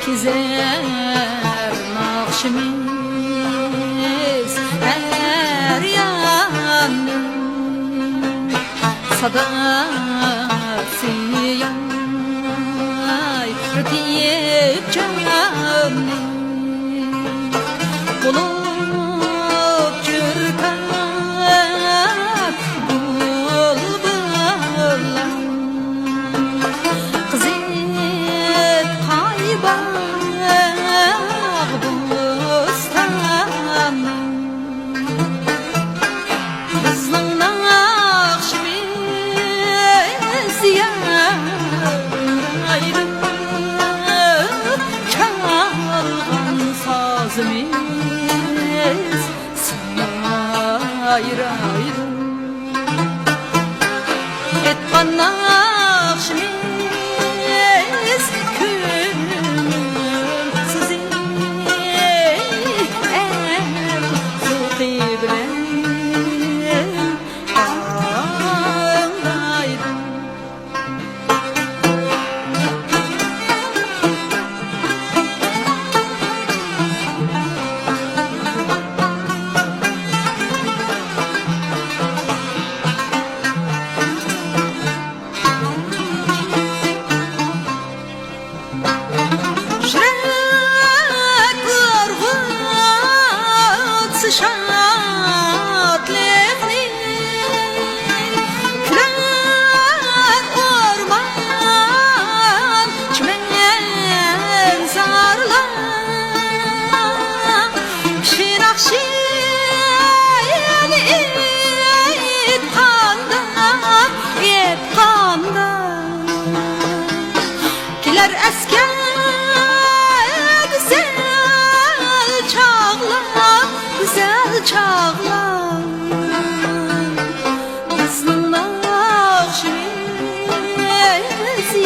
Kizer nakşimiz her yanım sadası yay rıtiyip canım bulup cürkan bulbulam kızıp kayban ayrı ayrı et bana nakşimiz kümül sizi el zuki bilen ağlaydı. Esker güzel çağlar, güzel çağlar Kızın nakşimiz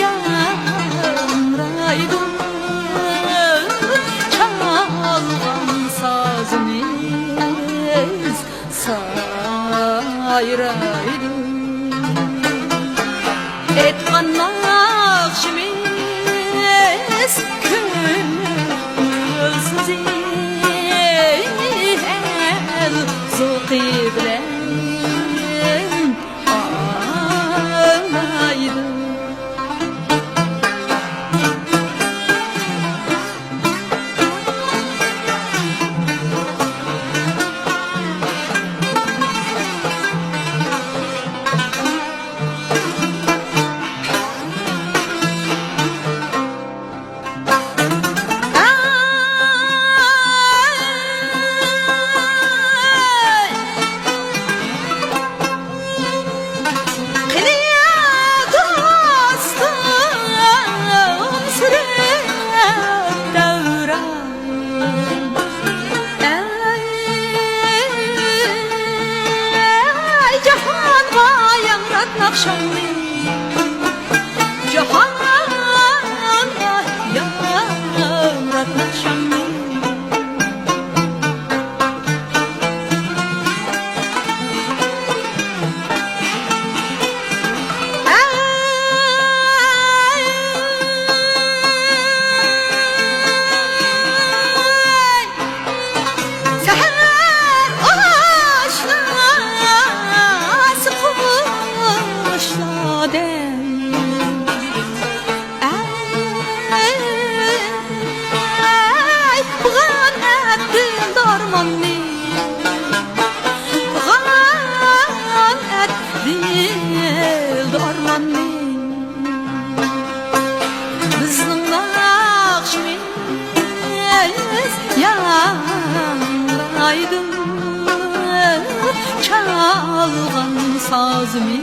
yanraydı Çalgan sazımız sayraydı Etkan nakşimiz kümülsüz el zuki bilen ağlaydı. Nakşanlı Cihan yamrat nakşanlı Bizning nakşimiz yanraydı Çalgan sazımız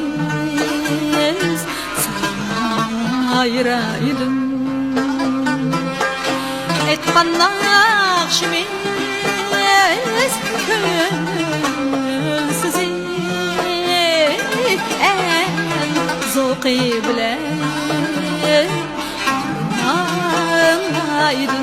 sayraydı Etkan nakşimiz kümülsüz el zuki bilen ağlaydı